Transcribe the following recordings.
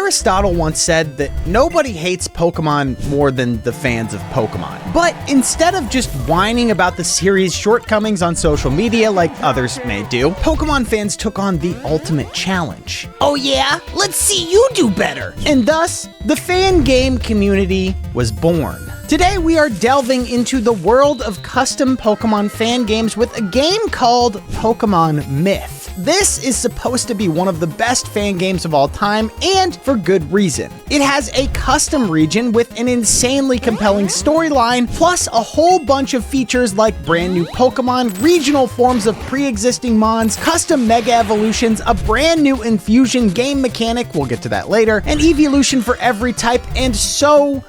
Aristotle once said that nobody hates Pokemon more than the fans of Pokemon. But instead of just whining about the series' shortcomings on social media like others may do, Pokemon fans took on the ultimate challenge. Oh yeah? Let's see you do better! And thus, the fan game community was born. Today we are delving into the world of custom Pokemon fan games with a game called Pokemon Myth. This is supposed to be one of the best fan games of all time, and for good reason. It has a custom region with an insanely compelling storyline, plus a whole bunch of features like brand new Pokemon, regional forms of pre-existing mons, custom Mega Evolutions, a brand new infusion game mechanic, we'll get to that later, an evolution for every type, and so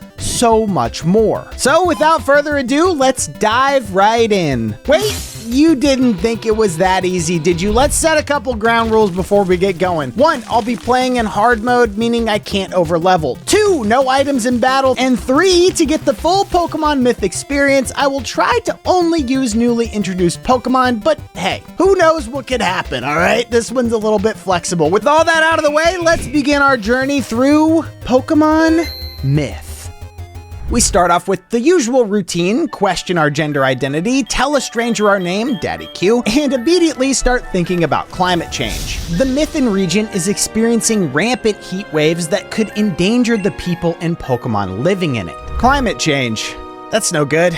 much more. So without further ado, let's dive right in. Wait, you didn't think it was that easy, did you? Let's set a couple ground rules before we get going. 1, I'll be playing in hard mode, meaning I can't overlevel. 2, no items in battle. And 3, to get the full Pokemon Myth experience, I will try to only use newly introduced Pokemon, but hey, who knows what could happen, alright? This one's a little bit flexible. With all that out of the way, let's begin our journey through Pokemon Myth. We start off with the usual routine, question our gender identity, tell a stranger our name, Daddy Q, and immediately start thinking about climate change. The Mythen region is experiencing rampant heat waves that could endanger the people and Pokemon living in it. Climate change, that's no good.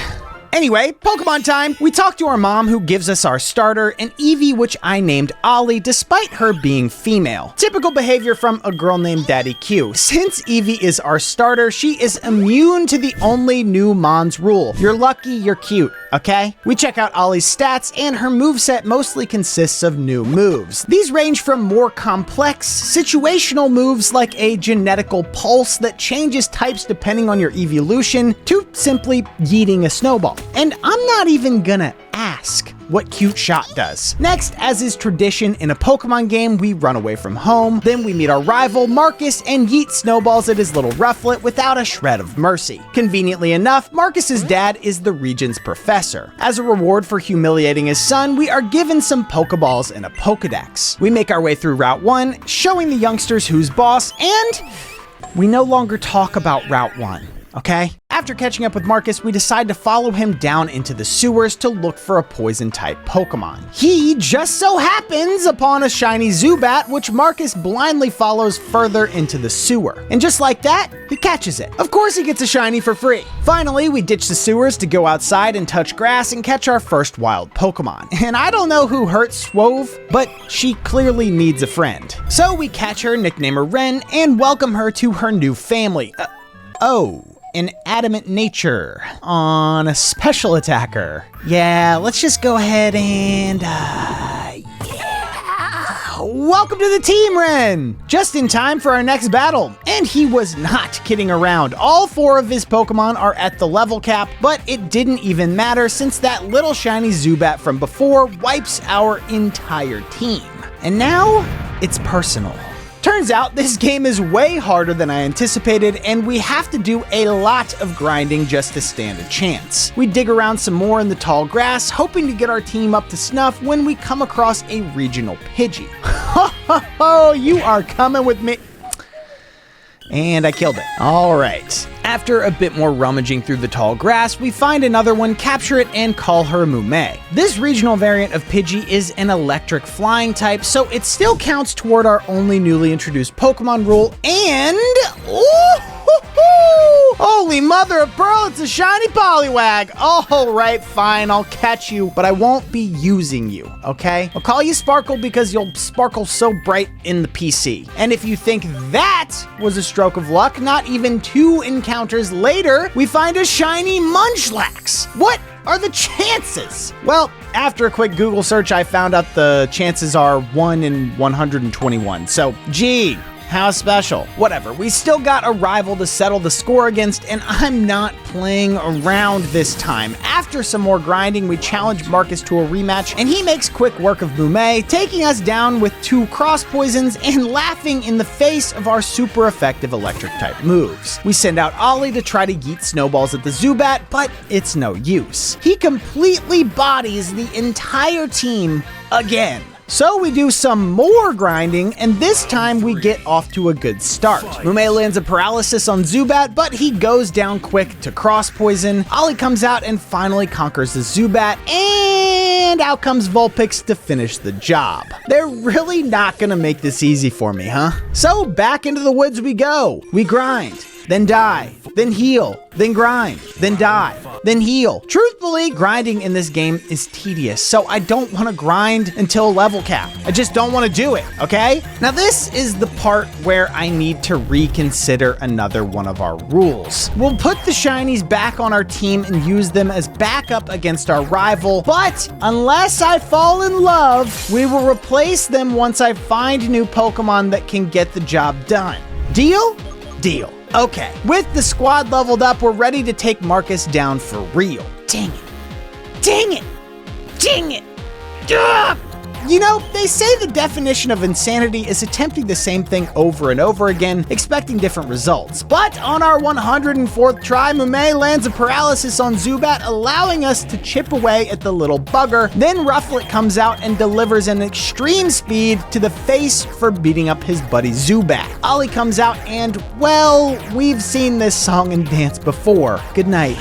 Anyway, Pokemon time! We talk to our mom who gives us our starter, an Eevee which I named Ollie despite her being female. Typical behavior from a girl named Daddy Q. Since Eevee is our starter, she is immune to the only new Mons rule. You're lucky, you're cute, okay? We check out Ollie's stats and her moveset mostly consists of new moves. These range from more complex, situational moves like a genetical pulse that changes types depending on your evolution to simply yeeting a snowball. And I'm not even gonna ask what Cute Shot does. Next, as is tradition in a Pokemon game, we run away from home, then we meet our rival, Marcus, and yeet snowballs at his little rufflet without a shred of mercy. Conveniently enough, Marcus's dad is the region's professor. As a reward for humiliating his son, we are given some Pokeballs and a Pokedex. We make our way through Route 1, showing the youngsters who's boss, and we no longer talk about Route 1. Okay? After catching up with Marcus, we decide to follow him down into the sewers to look for a poison-type Pokemon. He just so happens upon a shiny Zubat, which Marcus blindly follows further into the sewer. And just like that, he catches it. Of course he gets a shiny for free. Finally, we ditch the sewers to go outside and touch grass and catch our first wild Pokemon. And I don't know who hurt Swove, but she clearly needs a friend. So we catch her, nickname her Ren, and welcome her to her new family. An adamant nature on a special attacker. Yeah, let's just go ahead and, welcome to the team, Ren! Just in time for our next battle. And he was not kidding around. All 4 of his Pokemon are at the level cap, but it didn't even matter since that little shiny Zubat from before wipes our entire team. And now, it's personal. Turns out this game is way harder than I anticipated, and we have to do a lot of grinding just to stand a chance. We dig around some more in the tall grass, hoping to get our team up to snuff when we come across a regional Pidgey. Ho, you are coming with me. And I killed it. All right. After a bit more rummaging through the tall grass, we find another one, capture it, and call her Mume. This regional variant of Pidgey is an electric flying type, so it still counts toward our only newly introduced Pokemon rule, and... holy mother of pearl, it's a shiny Poliwag! All right, fine, I'll catch you, but I won't be using you, okay? I'll call you Sparkle because you'll sparkle so bright in the PC. And if you think that was a stroke of luck, not even 2 encounters later, we find a shiny Munchlax! What are the chances? Well, after a quick Google search, I found out the chances are 1 in 121, so gee. How special. Whatever, we still got a rival to settle the score against, and I'm not playing around this time. After some more grinding, we challenge Marcus to a rematch, and he makes quick work of Mume, taking us down with 2 cross poisons and laughing in the face of our super effective electric type moves. We send out Ollie to try to yeet snowballs at the Zubat, but it's no use. He completely bodies the entire team again. So we do some more grinding, and this time we get off to a good start. Mume lands a paralysis on Zubat, but he goes down quick to cross poison. Ollie comes out and finally conquers the Zubat, and out comes Vulpix to finish the job. They're really not gonna make this easy for me, huh? So back into the woods we go. We grind, then die, then heal, then grind, then die, then heal. Truthfully, grinding in this game is tedious, so I don't want to grind until level cap. I just don't want to do it, okay? Now this is the part where I need to reconsider another one of our rules. We'll put the shinies back on our team and use them as backup against our rival, but unless I fall in love, we will replace them once I find new Pokemon that can get the job done. Deal? Deal. Okay, with the squad leveled up, we're ready to take Marcus down for real. Dang it. Dang it. Dang it. Ugh. You know, they say the definition of insanity is attempting the same thing over and over again, expecting different results. But on our 104th try, Mume lands a paralysis on Zubat, allowing us to chip away at the little bugger. Then Rufflet comes out and delivers an extreme speed to the face for beating up his buddy Zubat. Ollie comes out and, well, we've seen this song and dance before. Good night,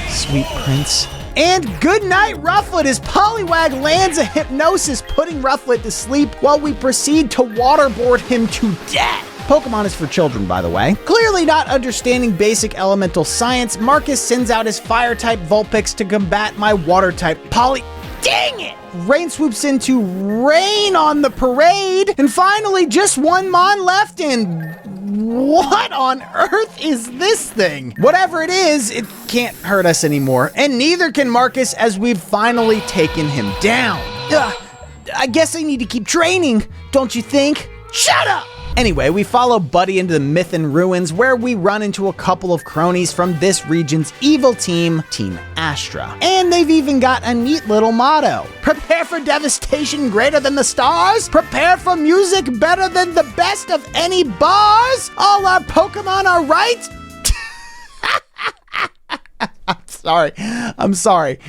sweet prince. And good night, Rufflet, as Poliwag lands a hypnosis, putting Rufflet to sleep while we proceed to waterboard him to death. Pokemon is for children, by the way. Clearly not understanding basic elemental science, Marcus sends out his fire-type Vulpix to combat my water-type Poly... Dang it! Rain swoops in to rain on the parade, and finally just one Mon left, and what on earth is this thing? Whatever it is, it can't hurt us anymore, and neither can Marcus, as we've finally taken him down. I guess I need to keep training, don't you think? Shut up! Anyway, we follow Buddy into the Mythen Ruins, where we run into a couple of cronies from this region's evil team, Team Astra. And they've even got a neat little motto. Prepare for devastation greater than the stars. Prepare for music better than the best of any bars. All our Pokemon are right. I'm sorry.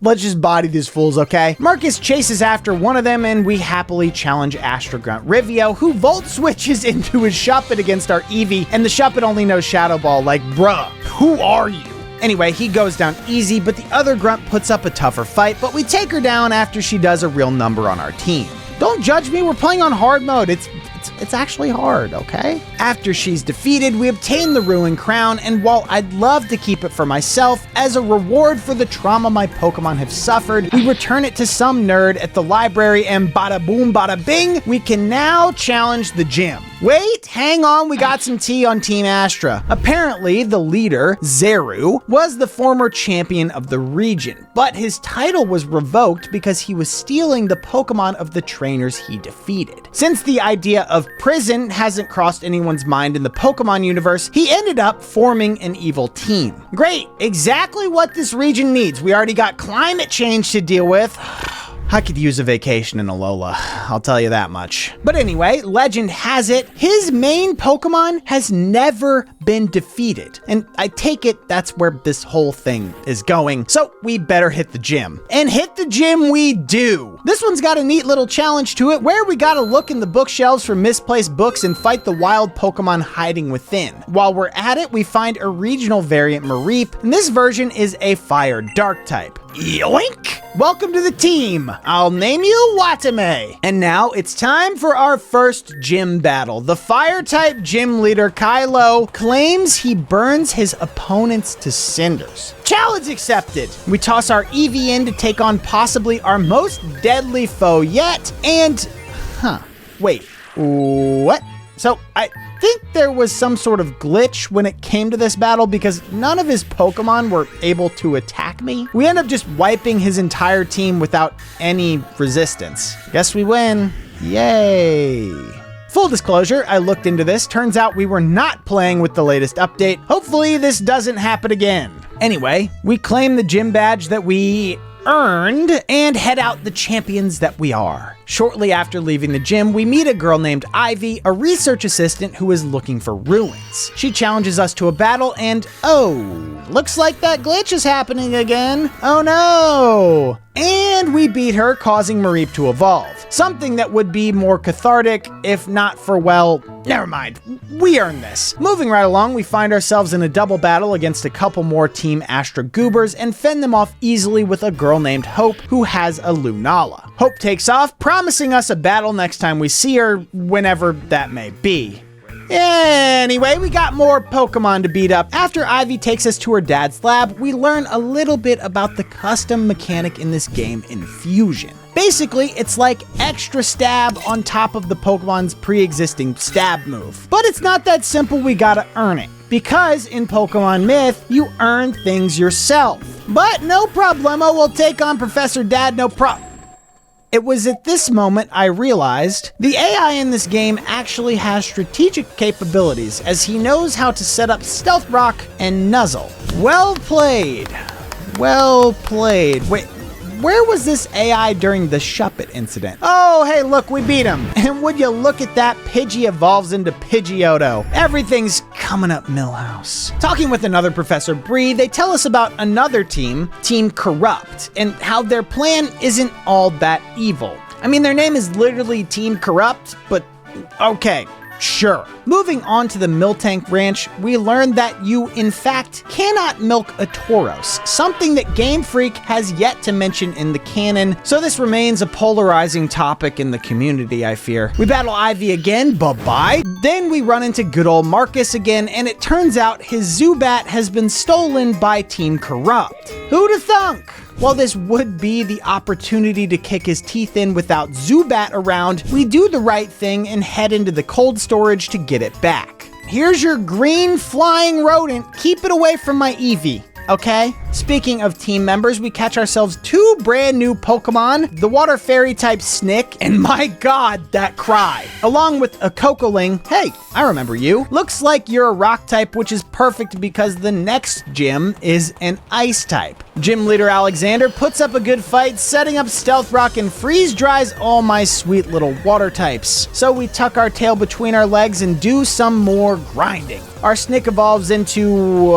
Let's just body these fools, okay? Marcus chases after one of them, and we happily challenge Astra Grunt Rivio, who volt switches into his Shuppet against our Eevee, and the Shuppet only knows Shadow Ball, like, bruh, who are you? Anyway, he goes down easy, but the other Grunt puts up a tougher fight, but we take her down after she does a real number on our team. Don't judge me, we're playing on hard mode. It's actually hard, okay? After she's defeated, we obtain the Ruin Crown, and while I'd love to keep it for myself, as a reward for the trauma my Pokemon have suffered, we return it to some nerd at the library, and bada boom, bada bing, we can now challenge the gym. Wait, hang on, we got some tea on Team Astra. Apparently, the leader, Zeru, was the former champion of the region, but his title was revoked because he was stealing the Pokemon of the trainers he defeated. Since the idea of prison hasn't crossed anyone's mind in the Pokemon universe, he ended up forming an evil team. Great, exactly what this region needs. We already got climate change to deal with. I could use a vacation in Alola, I'll tell you that much. But anyway, legend has it, his main Pokemon has never been defeated. And I take it that's where this whole thing is going. So we better hit the gym. And hit the gym we do. This one's got a neat little challenge to it, where we gotta look in the bookshelves for misplaced books and fight the wild Pokemon hiding within. While we're at it, we find a regional variant Mareep, and this version is a Fire Dark type. Yoink! Welcome to the team. I'll name you Watame. And now it's time for our first gym battle. The Fire-type gym leader, Kylo, claims he burns his opponents to cinders. Challenge accepted. We toss our Eevee in to take on possibly our most deadly foe yet, and... wait, what? So, I think there was some sort of glitch when it came to this battle because none of his Pokemon were able to attack me. We end up just wiping his entire team without any resistance. Guess we win. Yay. Full disclosure, I looked into this. Turns out we were not playing with the latest update. Hopefully this doesn't happen again. Anyway, we claim the gym badge that we earned and head out the champions that we are. Shortly after leaving the gym, we meet a girl named Ivy, a research assistant who is looking for ruins. She challenges us to a battle and, oh, looks like that glitch is happening again. Oh no! And we beat her, causing Mareep to evolve. Something that would be more cathartic if not for, well, never mind. We earned this. Moving right along, we find ourselves in a double battle against a couple more Team Astra goobers and fend them off easily with a girl named Hope who has a Lunala. Hope takes off, promising us a battle next time we see her, whenever that may be. Anyway, we got more Pokemon to beat up. After Ivy takes us to her dad's lab, we learn a little bit about the custom mechanic in this game, Infusion. Basically, it's like extra stab on top of the Pokemon's pre-existing stab move. But it's not that simple, we gotta earn it. Because in Pokemon Myth, you earn things yourself. But no problemo, we'll take on Professor Dad, no problem. It was at this moment I realized the AI in this game actually has strategic capabilities, as he knows how to set up Stealth Rock and Nuzzle. Well played. Well played. Wait, where was this AI during the Shuppet incident? Oh, hey, look, we beat him. And would you look at that, Pidgey evolves into Pidgeotto. Everything's coming up Millhouse. Talking with another Professor Bree, they tell us about another team, Team Corrupt, and how their plan isn't all that evil. I mean, their name is literally Team Corrupt, but okay. Sure. Moving on to the Miltank Ranch, we learned that you, in fact, cannot milk a Tauros, something that Game Freak has yet to mention in the canon, so this remains a polarizing topic in the community, I fear. We battle Ivy again, bye-bye. Then we run into good old Marcus again, and it turns out his Zubat has been stolen by Team Corrupt. Who'da thunk? While this would be the opportunity to kick his teeth in without Zubat around, we do the right thing and head into the cold storage to get it back. Here's your green flying rodent. Keep it away from my Eevee, okay? Speaking of team members, we catch ourselves two brand new Pokemon, the Water Fairy type Snick, and my god, that cry. Along with a Cocoling. Hey, I remember you. Looks like you're a rock type, which is perfect because the next gym is an ice type. Gym leader Alexander puts up a good fight, setting up Stealth Rock and freeze dries all my sweet little water types. So we tuck our tail between our legs and do some more grinding. Our Snick evolves into,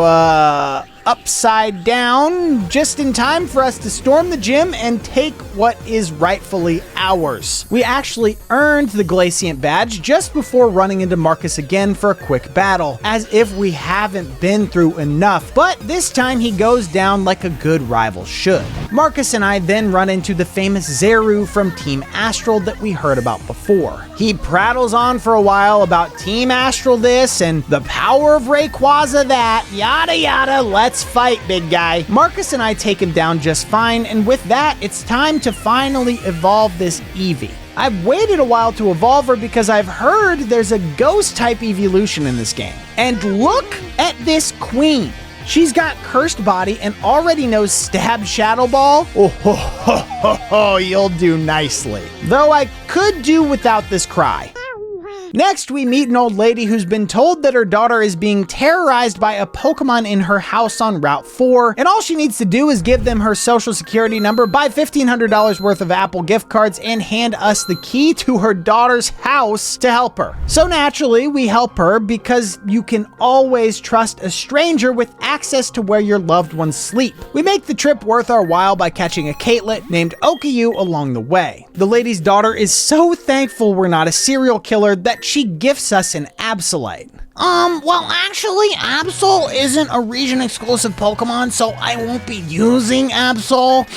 upside down, just in time for us to storm the gym and take what is rightfully ours. We actually earned the Glaciant badge just before running into Marcus again for a quick battle, as if we haven't been through enough, but this time he goes down like a good rival should. Marcus and I then run into the famous Zeru from Team Astral that we heard about before. He prattles on for a while about Team Astral this and the power of Rayquaza that, yada yada, let's fight, big guy. Marcus and I take him down just fine, and with that, it's time to finally evolve this Eevee. I've waited a while to evolve her because I've heard there's a ghost-type evolution in this game. And look at this queen. She's got Cursed Body and already knows Stab Shadow Ball. Oh, ho, ho, ho, ho, you'll do nicely. Though I could do without this cry. Next, we meet an old lady who's been told that her daughter is being terrorized by a Pokemon in her house on Route 4, and all she needs to do is give them her social security number, buy $1,500 worth of Apple gift cards, and hand us the key to her daughter's house to help her. So naturally, we help her because you can always trust a stranger with access to where your loved ones sleep. We make the trip worth our while by catching a Caitlett named Okayu along the way. The lady's daughter is so thankful we're not a serial killer that she gifts us an Absolite. Well, actually, Absol isn't a region-exclusive Pokemon, so I won't be using Absol.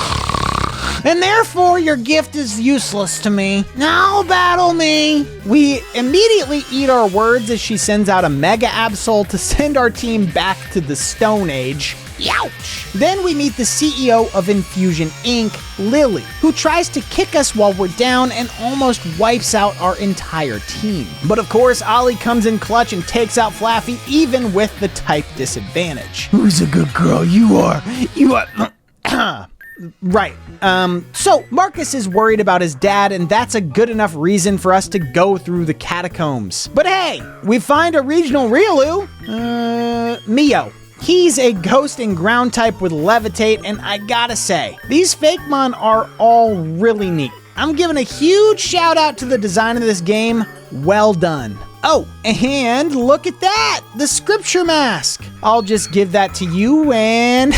And therefore, your gift is useless to me. Now battle me! We immediately eat our words as she sends out a Mega Absol to send our team back to the Stone Age. Youch! Then we meet the CEO of Infusion Inc., Lily, who tries to kick us while we're down and almost wipes out our entire team. But of course, Ollie comes in clutch and takes out Flaffy even with the type disadvantage. Who's a good girl? You are. Right. So Marcus is worried about his dad, and that's a good enough reason for us to go through the catacombs. But hey, we find a regional Riolu, Mio. He's a ghost and ground type with Levitate, and I gotta say, these Fakemon are all really neat. I'm giving a huge shout out to the design of this game. Well done. Oh, and look at that, the scripture mask. I'll just give that to you and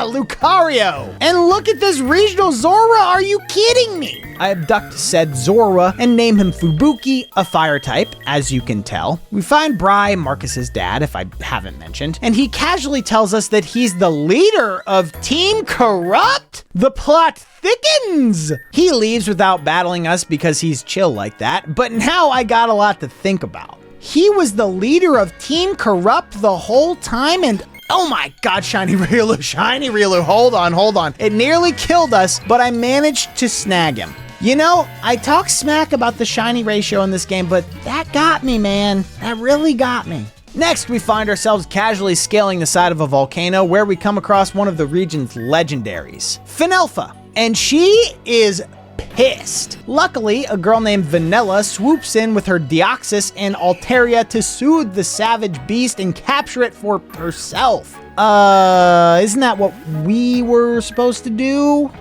Lucario. And look at this regional Zora, are you kidding me? I abduct said Zora and name him Fubuki, a fire type, as you can tell. We find Bri, Marcus's dad, if I haven't mentioned, and he casually tells us that he's the leader of Team Corrupt. The plot thickens. He leaves without battling us because he's chill like that, but now I got a lot to think about. He was the leader of Team Corrupt the whole time, and oh my god, Shiny Riolu, hold on. It nearly killed us, but I managed to snag him. You know, I talk smack about the shiny ratio in this game, but that got me, man. That really got me. Next, we find ourselves casually scaling the side of a volcano where we come across one of the region's legendaries, Finelfa, and she is pissed. Luckily, a girl named Vanilla swoops in with her Deoxys and Altaria to soothe the savage beast and capture it for herself. Isn't that what we were supposed to do?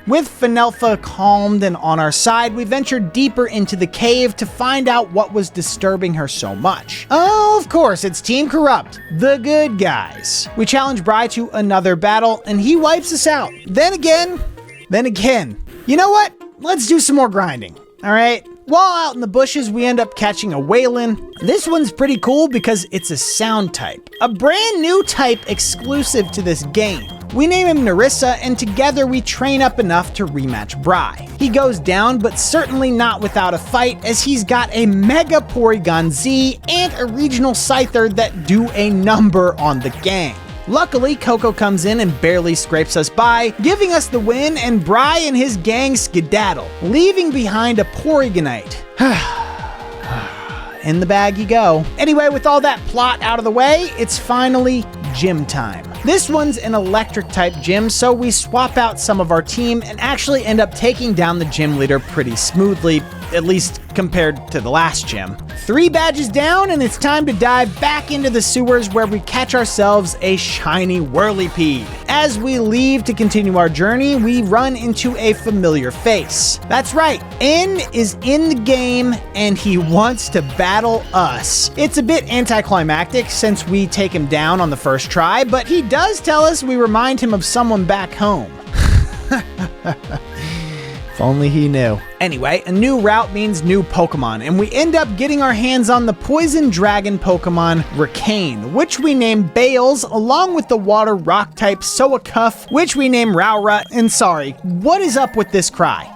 With Finelfa calmed and on our side, we ventured deeper into the cave to find out what was disturbing her so much. Oh, of course, it's Team Corrupt, the good guys. We challenge Bri to another battle, and he wipes us out. Then again. You know what? Let's do some more grinding, all right? While out in the bushes, we end up catching a Waylon. This one's pretty cool because it's a sound type, a brand new type exclusive to this game. We name him Narissa, and together we train up enough to rematch Bri. He goes down, but certainly not without a fight, as he's got a Mega Porygon Z and a regional Scyther that do a number on the gang. Luckily, Coco comes in and barely scrapes us by, giving us the win, and Bri and his gang skedaddle, leaving behind a Porygonite. In the bag you go. Anyway, with all that plot out of the way, it's finally gym time. This one's an electric type gym, so we swap out some of our team and actually end up taking down the gym leader pretty smoothly, at least compared to the last gym. 3 badges down, and it's time to dive back into the sewers where we catch ourselves a shiny Whirlipede. As we leave to continue our journey, we run into a familiar face. That's right, N is in the game and he wants to battle us. It's a bit anticlimactic since we take him down on the first try, but he does tell us we remind him of someone back home. If only he knew. Anyway, a new route means new Pokemon, and we end up getting our hands on the Poison Dragon Pokemon Ricane, which we name Bales, along with the Water Rock type Soacuff, which we name Rowra, and sorry, what is up with this cry?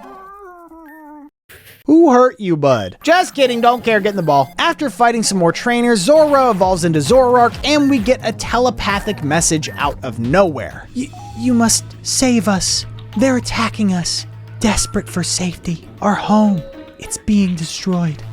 Who hurt you, bud? Just kidding, don't care, get in the ball. After fighting some more trainers, Zora evolves into Zoroark, and we get a telepathic message out of nowhere. You must save us. They're attacking us. Desperate for safety. Our home, it's being destroyed.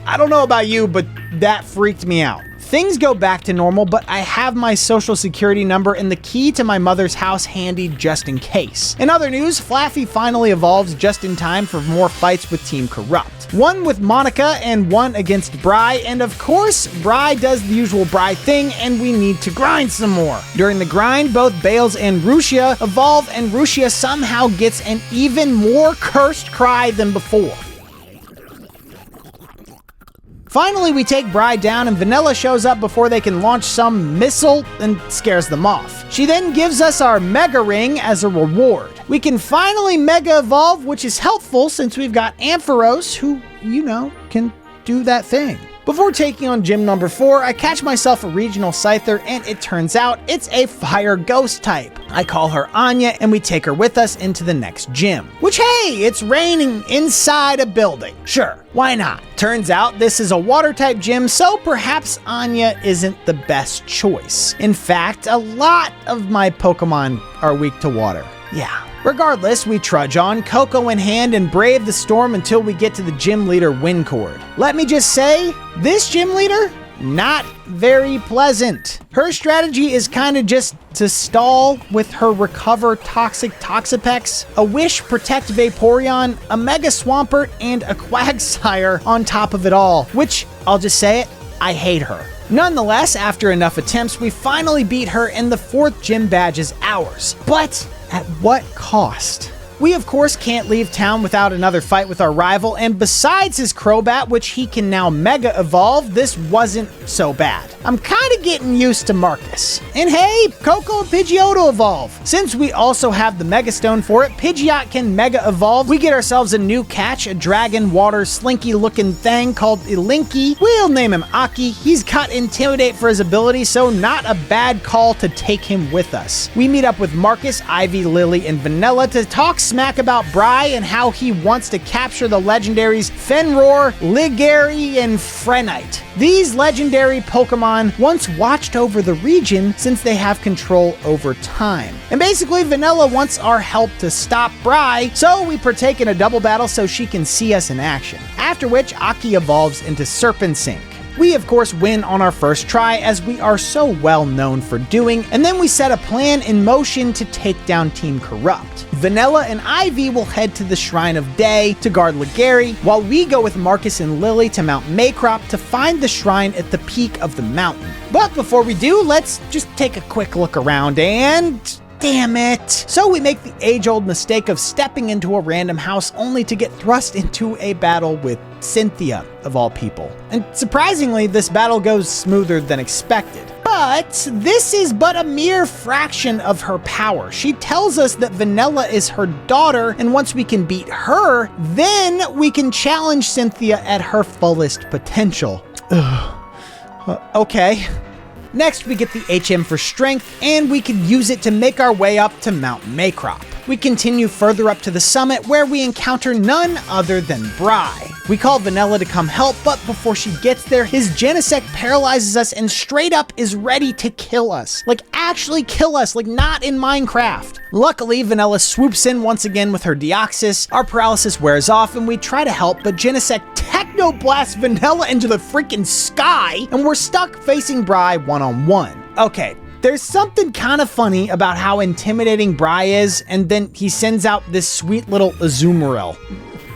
I don't know about you, but that freaked me out. Things go back to normal, but I have my social security number and the key to my mother's house handy just in case. In other news, Flaffy finally evolves just in time for more fights with Team Corrupt. One with Monica and one against Bri, and of course, Bri does the usual Bri thing and we need to grind some more. During the grind, both Bales and Rushia evolve, and Rushia somehow gets an even more cursed cry than before. Finally, we take Bri down and Vanilla shows up before they can launch some missile and scares them off. She then gives us our Mega Ring as a reward. We can finally Mega Evolve, which is helpful since we've got Ampharos who, you know, can do that thing. Before taking on gym number 4, I catch myself a regional Scyther, and it turns out it's a fire ghost type. I call her Anya, and we take her with us into the next gym. Which, hey, it's raining inside a building. Sure, why not? Turns out this is a water type gym, so perhaps Anya isn't the best choice. In fact, a lot of my Pokemon are weak to water. Yeah. Regardless, we trudge on, Coco in hand, and brave the storm until we get to the gym leader Wincord. Let me just say, this gym leader, not very pleasant. Her strategy is kinda just to stall with her Recover Toxic Toxapex, a Wish Protect Vaporeon, a Mega Swampert, and a Quagsire on top of it all, which, I'll just say it, I hate her. Nonetheless, after enough attempts, we finally beat her and the 4th gym badge is ours. But at what cost? We of course can't leave town without another fight with our rival, and besides his Crobat, which he can now Mega Evolve, this wasn't so bad. I'm kinda getting used to Marcus. And hey, Coco and Pidgeotto evolve. Since we also have the Mega Stone for it, Pidgeot can Mega Evolve. We get ourselves a new catch, a dragon water slinky looking thing called Ilinky. We'll name him Aki. He's got Intimidate for his ability, so not a bad call to take him with us. We meet up with Marcus, Ivy, Lily, and Vanilla to talk smack about Bry and how he wants to capture the legendaries Fenroar, Ligary, and Frenite. These legendary Pokemon once watched over the region since they have control over time. And basically, Vanilla wants our help to stop Bry, so we partake in a double battle so she can see us in action. After which, Aki evolves into Serpensink. We of course win on our first try, as we are so well known for doing, and then we set a plan in motion to take down Team Corrupt. Vanilla and Ivy will head to the Shrine of Day to guard Ligary, while we go with Marcus and Lily to Mount Maycrop to find the shrine at the peak of the mountain. But before we do, let's just take a quick look around and... damn it. So we make the age-old mistake of stepping into a random house only to get thrust into a battle with Cynthia, of all people. And surprisingly, this battle goes smoother than expected. But this is but a mere fraction of her power. She tells us that Vanilla is her daughter, and once we can beat her, then we can challenge Cynthia at her fullest potential. Okay. Next, we get the HM for strength, and we can use it to make our way up to Mount Maycrop. We continue further up to the summit, where we encounter none other than Bry. We call Vanilla to come help, but before she gets there, his Genesect paralyzes us and straight up is ready to kill us. Like, actually kill us, like not in Minecraft. Luckily, Vanilla swoops in once again with her Deoxys. Our paralysis wears off, and we try to help, but Genesect Techno blasts Vanilla into the freaking sky, and we're stuck facing Bry one-on-one. Okay, there's something kind of funny about how intimidating Bry is, and then he sends out this sweet little Azumarill.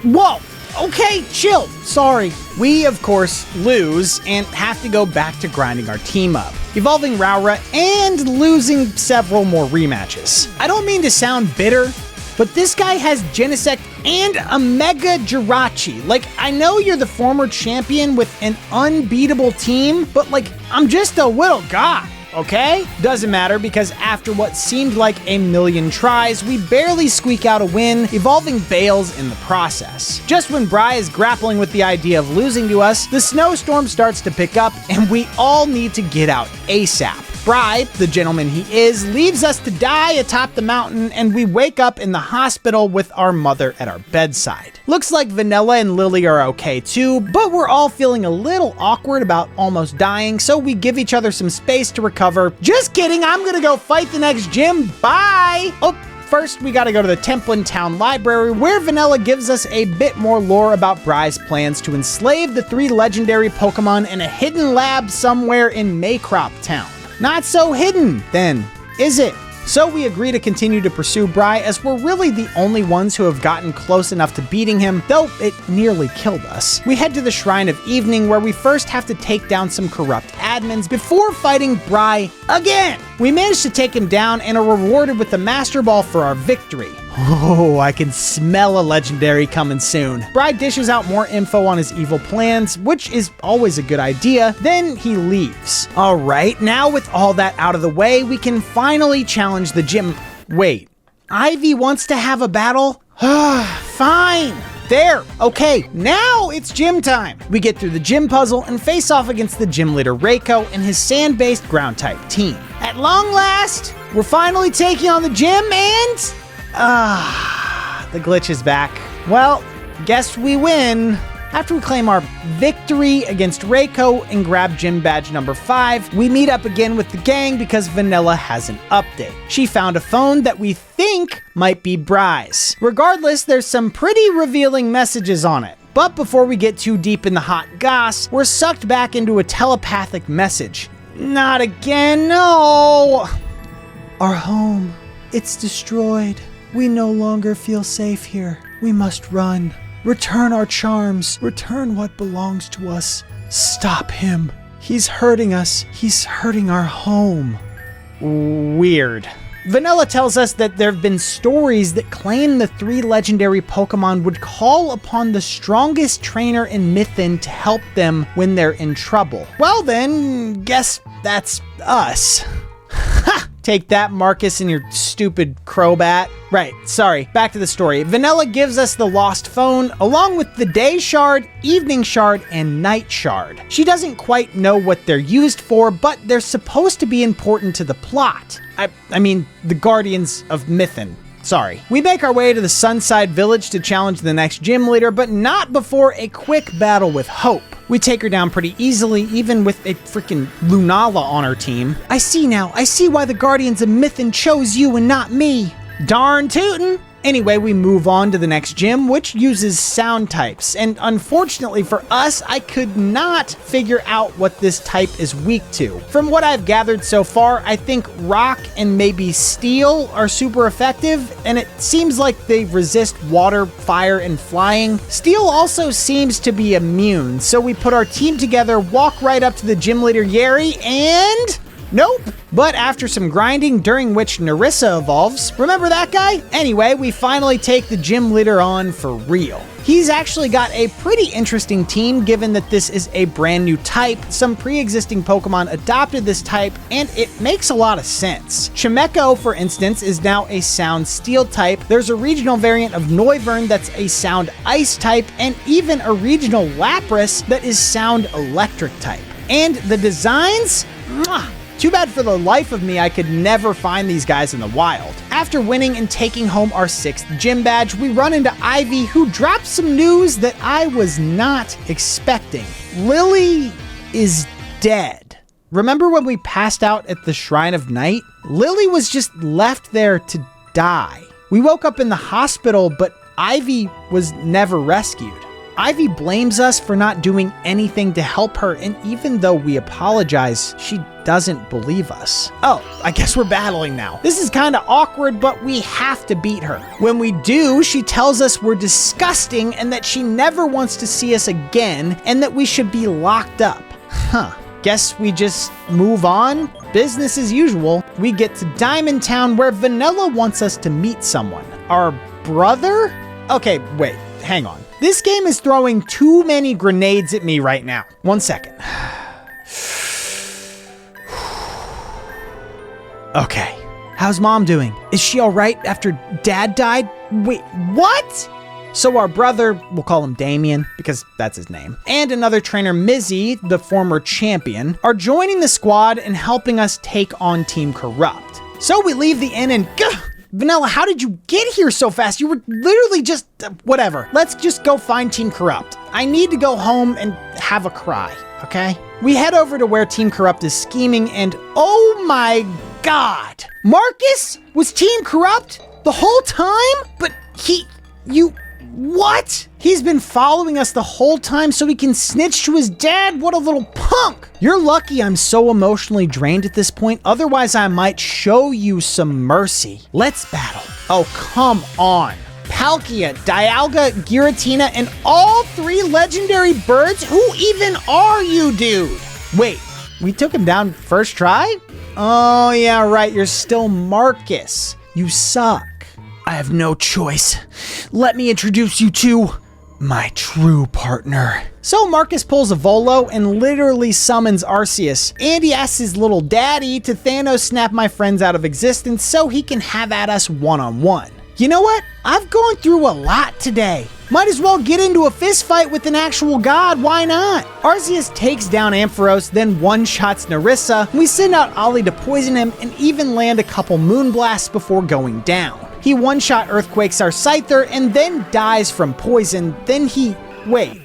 Whoa! Okay, chill. Sorry. We, of course, lose and have to go back to grinding our team up, evolving Rowra and losing several more rematches. I don't mean to sound bitter, but this guy has Genesect and a Mega Jirachi. Like, I know you're the former champion with an unbeatable team, but like, I'm just a little guy. Okay? Doesn't matter, because after what seemed like a million tries, we barely squeak out a win, evolving Bales in the process. Just when Bry is grappling with the idea of losing to us, the snowstorm starts to pick up, and we all need to get out ASAP. Bry, the gentleman he is, leaves us to die atop the mountain, and we wake up in the hospital with our mother at our bedside. Looks like Vanilla and Lily are okay too, but we're all feeling a little awkward about almost dying, so we give each other some space to recover. Just kidding, I'm gonna go fight the next gym, bye! Oh, first we gotta go to the Templin Town Library, where Vanilla gives us a bit more lore about Bry's plans to enslave the 3 legendary Pokemon in a hidden lab somewhere in Maycrop Town. Not so hidden, then, is it? So we agree to continue to pursue Bry, as we're really the only ones who have gotten close enough to beating him, though it nearly killed us. We head to the Shrine of Evening, where we first have to take down some corrupt admins before fighting Bry again. We manage to take him down and are rewarded with the Master Ball for our victory. Oh, I can smell a legendary coming soon. Bry dishes out more info on his evil plans, which is always a good idea. Then he leaves. All right, now with all that out of the way, we can finally challenge the gym. Wait, Ivy wants to have a battle? Fine. There, okay, now it's gym time. We get through the gym puzzle and face off against the gym leader Reiko and his sand-based ground-type team. At long last, we're finally taking on the gym and... the glitch is back. Well, guess we win. After we claim our victory against Reiko and grab gym badge number 5, we meet up again with the gang because Vanilla has an update. She found a phone that we think might be Bry's. Regardless, there's some pretty revealing messages on it. But before we get too deep in the hot goss, we're sucked back into a telepathic message. Not again, no! Our home, it's destroyed. We no longer feel safe here. We must run. Return our charms. Return what belongs to us. Stop him. He's hurting us. He's hurting our home. Weird. Vanilla tells us that there have been stories that claim the 3 legendary Pokemon would call upon the strongest trainer in Mythin to help them when they're in trouble. Well then, guess that's us. Ha! Take that, Marcus, and your stupid Crobat. Right, sorry, back to the story. Vanilla gives us the lost phone, along with the Day Shard, Evening Shard, and Night Shard. She doesn't quite know what they're used for, but they're supposed to be important to the plot. I mean, the Guardians of Mythin. Sorry. We make our way to the Sunside Village to challenge the next gym leader, but not before a quick battle with Hope. We take her down pretty easily, even with a freaking Lunala on our team. I see now. I see why the Guardians of Mythin chose you and not me. Darn tootin'. Anyway, we move on to the next gym, which uses sound types. And unfortunately for us, I could not figure out what this type is weak to. From what I've gathered so far, I think rock and maybe steel are super effective, and it seems like they resist water, fire, and flying. Steel also seems to be immune, so we put our team together, walk right up to the gym leader Yeri, and... nope. But after some grinding, during which Nerissa evolves, remember that guy? Anyway, we finally take the gym leader on for real. He's actually got a pretty interesting team given that this is a brand new type, some pre-existing Pokemon adopted this type, and it makes a lot of sense. Chimecho, for instance, is now a sound steel type, there's a regional variant of Noivern that's a sound ice type, and even a regional Lapras that is sound electric type. And the designs? Mwah! Too bad for the life of me I could never find these guys in the wild. After winning and taking home our 6th gym badge, we run into Ivy, who drops some news that I was not expecting. Lily is dead. Remember when we passed out at the Shrine of Night? Lily was just left there to die. We woke up in the hospital, but Ivy was never rescued. Ivy blames us for not doing anything to help her, and even though we apologize, she doesn't believe us. Oh, I guess we're battling now. This is kind of awkward, but we have to beat her. When we do, she tells us we're disgusting and that she never wants to see us again and that we should be locked up. Huh. Guess we just move on? Business as usual. We get to Diamond Town where Vanilla wants us to meet someone. Our brother? Okay, wait, hang on. This game is throwing too many grenades at me right now. 1 second. Okay. How's Mom doing? Is she all right after Dad died? Wait, what? So our brother, we'll call him Damien because that's his name, and another trainer, Mizzy, the former champion, are joining the squad and helping us take on Team Corrupt. So we leave the inn and Vanilla, how did you get here so fast? You were literally just, whatever. Let's just go find Team Corrupt. I need to go home and have a cry, okay? We head over to where Team Corrupt is scheming and oh my God. Marcus was Team Corrupt the whole time? But what? He's been following us the whole time so he can snitch to his dad? What a little punk! You're lucky I'm so emotionally drained at this point, otherwise I might show you some mercy. Let's battle. Oh, come on. Palkia, Dialga, Giratina, and all 3 legendary birds? Who even are you, dude? Wait, we took him down first try? Oh yeah, right, you're still Marcus. You suck. I have no choice. Let me introduce you to my true partner. So Marcus pulls a Volo and literally summons Arceus, and he asks his little daddy to Thanos snap my friends out of existence so he can have at us one-on-one. You know what? I've gone through a lot today. Might as well get into a fist fight with an actual god, why not? Arceus takes down Ampharos, then one-shots Nerissa. We send out Ollie to poison him and even land a couple Moonblasts before going down. He one-shot Earthquakes our Scyther and then dies from poison. Then wait,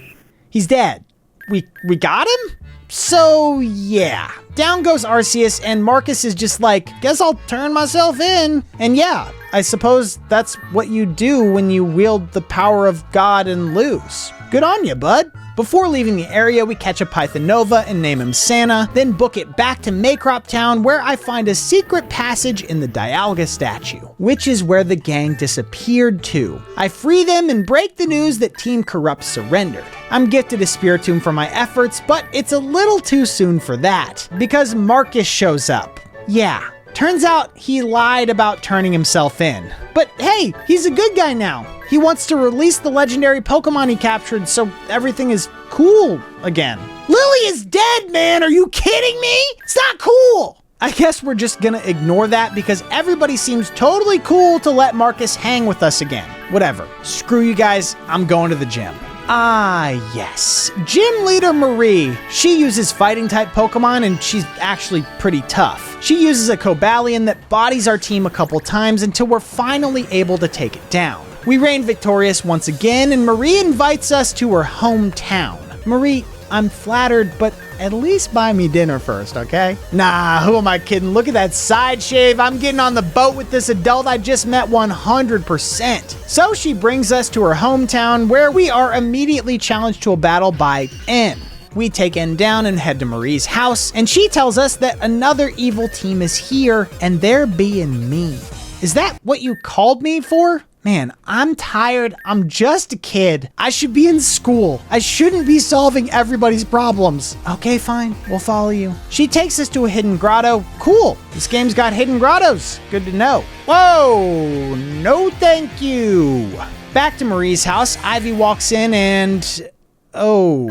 he's dead. We got him? So yeah. Down goes Arceus and Marcus is just like, guess I'll turn myself in. And yeah, I suppose that's what you do when you wield the power of God and lose. Good on you, bud. Before leaving the area, we catch a Pythonova and name him Santa, then book it back to Maycrop Town where I find a secret passage in the Dialga statue, which is where the gang disappeared to. I free them and break the news that Team Corrupt surrendered. I'm gifted a Spiritomb for my efforts, but it's a little too soon for that, because Marcus shows up. Yeah, Turns out he lied about turning himself in. But hey, he's a good guy now. He wants to release the legendary Pokemon he captured so everything is cool again. Lily is dead, man! Are you kidding me? It's not cool! I guess we're just gonna ignore that because everybody seems totally cool to let Marcus hang with us again. Whatever. Screw you guys, I'm going to the gym. Ah, yes. Gym leader Marie. She uses fighting type Pokemon and she's actually pretty tough. She uses a Cobalion that bodies our team a couple times until we're finally able to take it down. We reign victorious once again and Marie invites us to her hometown. Marie, I'm flattered, but at least buy me dinner first, okay? Nah, who am I kidding? Look at that side shave. I'm getting on the boat with this adult I just met 100%. So she brings us to her hometown where we are immediately challenged to a battle by N. We take N down and head to Marie's house, and she tells us that another evil team is here, and they're being mean. Is that what you called me for? Man, I'm tired. I'm just a kid. I should be in school. I shouldn't be solving everybody's problems. Okay, fine. We'll follow you. She takes us to a hidden grotto. Cool. This game's got hidden grottos. Good to know. Whoa, no thank you. Back to Marie's house, Ivy walks in and... oh,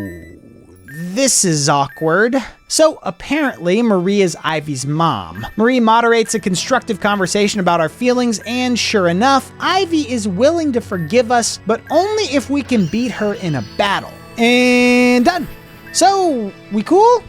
this is awkward. So apparently Marie is Ivy's mom. Marie moderates a constructive conversation about our feelings, and sure enough, Ivy is willing to forgive us, but only if we can beat her in a battle. And done. So, we cool?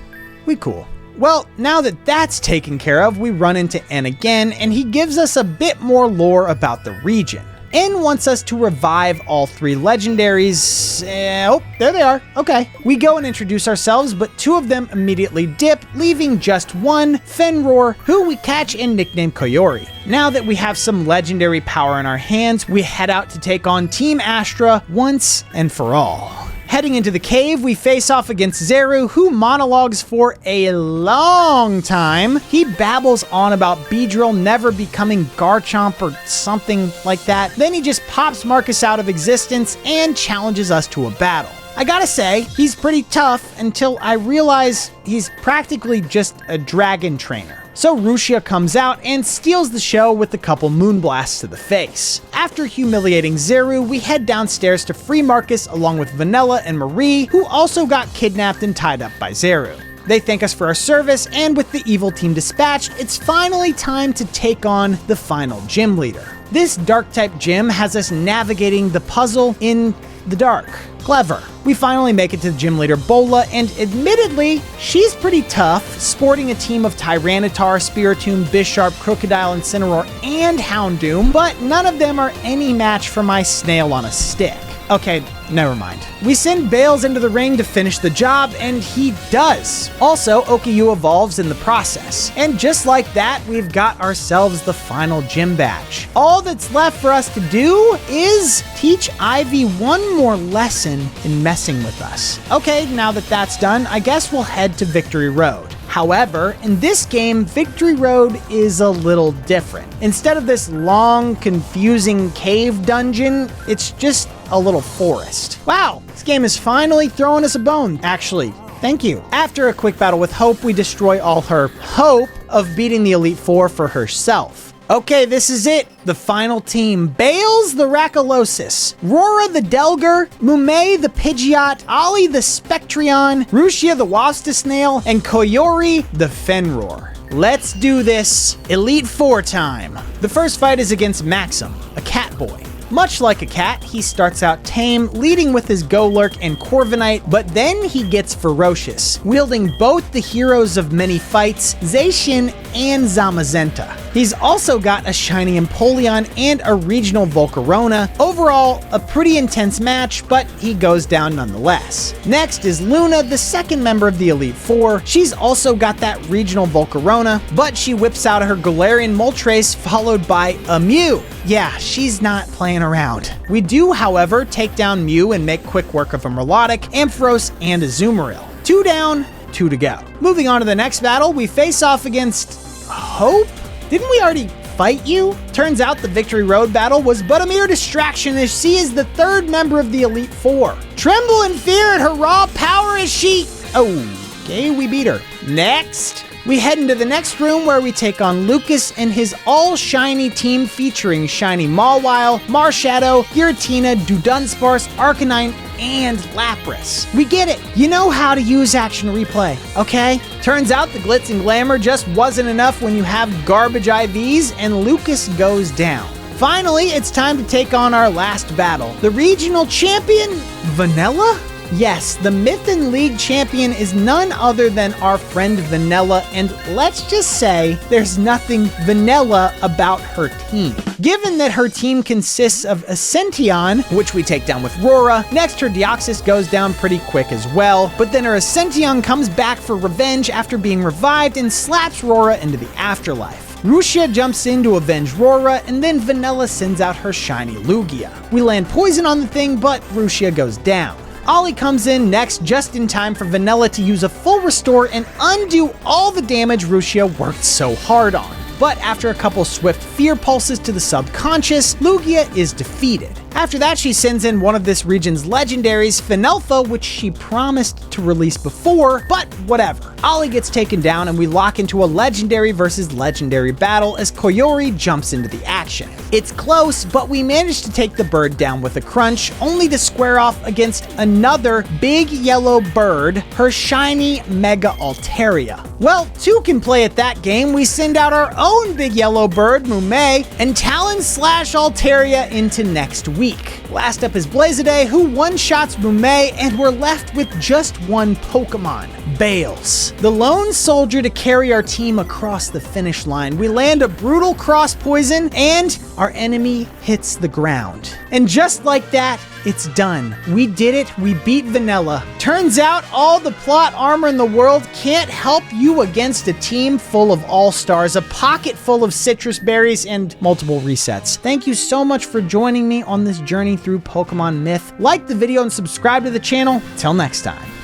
We cool. Well, now that that's taken care of, we run into N again, and he gives us a bit more lore about the region. N wants us to revive all 3 legendaries. Oh, there they are. Okay. We go and introduce ourselves, but 2 of them immediately dip, leaving just one, Fenroar, who we catch and nickname Koyori. Now that we have some legendary power in our hands, we head out to take on Team Astra once and for all. Heading into the cave, we face off against Zeru, who monologues for a long time. He babbles on about Beedrill never becoming Garchomp or something like that. Then he just pops Marcus out of existence and challenges us to a battle. I gotta say, he's pretty tough until I realize he's practically just a dragon trainer. So Rushia comes out and steals the show with a couple moonblasts to the face. After humiliating Zeru, we head downstairs to free Marcus along with Vanilla and Marie, who also got kidnapped and tied up by Zeru. They thank us for our service, and with the evil team dispatched, it's finally time to take on the final gym leader. This dark-type gym has us navigating the puzzle in the dark. Clever. We finally make it to the gym leader Bola, and admittedly, she's pretty tough, sporting a team of Tyranitar, Spiritomb, Bisharp, Crocodile, Incineroar, and Houndoom, but none of them are any match for my snail on a stick. Okay, never mind. We send Bales into the ring to finish the job, and he does. Also, Okayu evolves in the process. And just like that, we've got ourselves the final gym badge. All that's left for us to do is teach Ivy one more lesson in messing with us. Okay, now that that's done, I guess we'll head to Victory Road. However, in this game, Victory Road is a little different. Instead of this long, confusing cave dungeon, it's just a little forest. Wow, this game is finally throwing us a bone. Actually, thank you. After a quick battle with Hope, we destroy all her hope of beating the Elite Four for herself. Okay, this is it. The final team. Bales the Rakalosis, Rora the Delger, Mume the Pidgeot, Ollie the Spectrion, Rushia the Wastasnail, and Koyori the Fenroar. Let's do this. Elite Four time. The first fight is against Maxim, a cat boy. Much like a cat, he starts out tame, leading with his Golurk and Corviknight, but then he gets ferocious, wielding both the heroes of many fights, Zacian and Zamazenta. He's also got a shiny Empoleon and a regional Volcarona. Overall, a pretty intense match, but he goes down nonetheless. Next is Luna, the second member of the Elite Four. She's also got that regional Volcarona, but she whips out her Galarian Moltres followed by a Mew. Yeah, she's not playing around. We do, however, take down Mew and make quick work of a Melodic, Ampharos, and a Azumarill. 2 down, 2 to go. Moving on to the next battle, we face off against Hope? Didn't we already fight you? Turns out the Victory Road battle was but a mere distraction, as she is the third member of the Elite Four. Tremble in fear at her raw power as she... Okay, we beat her. Next. We head into the next room where we take on Lucas and his all-shiny team featuring Shiny Mawile, Marshadow, Giratina, Dudunsparce, Arcanine, and Lapras. We get it. You know how to use Action Replay, okay? Turns out the glitz and glamour just wasn't enough when you have garbage IVs and Lucas goes down. Finally, it's time to take on our last battle. The regional champion, Vanilla? Yes, the Myth and League champion is none other than our friend Vanilla, and let's just say there's nothing vanilla about her team. Given that her team consists of Ascension, which we take down with Rora, next her Deoxys goes down pretty quick as well, but then her Ascension comes back for revenge after being revived and slaps Rora into the afterlife. Rushia jumps in to avenge Rora, and then Vanilla sends out her shiny Lugia. We land poison on the thing, but Rushia goes down. Ollie comes in next just in time for Vanilla to use a full restore and undo all the damage Rushia worked so hard on. But after a couple swift fear pulses to the subconscious, Lugia is defeated. After that, she sends in one of this region's legendaries, Finelfa, which she promised to release before, but whatever. Ollie gets taken down and we lock into a legendary versus legendary battle as Koyori jumps into the action. It's close, but we manage to take the bird down with a crunch, only to square off against another big yellow bird, her shiny Mega Altaria. Well, two can play at that game. We send out our own big yellow bird, Mumei, and Talon slash Altaria into next week. Last up is Blaziday, who one-shots Mumei, and we're left with just one Pokemon, Bales. The lone soldier to carry our team across the finish line. We land a brutal cross poison, and our enemy hits the ground. And just like that, it's done. We did it. We beat Vanilla. Turns out all the plot armor in the world can't help you against a team full of all-stars, a pocket full of citrus berries, and multiple resets. Thank you so much for joining me on this journey through Pokemon Myth. Like the video and subscribe to the channel. Till next time.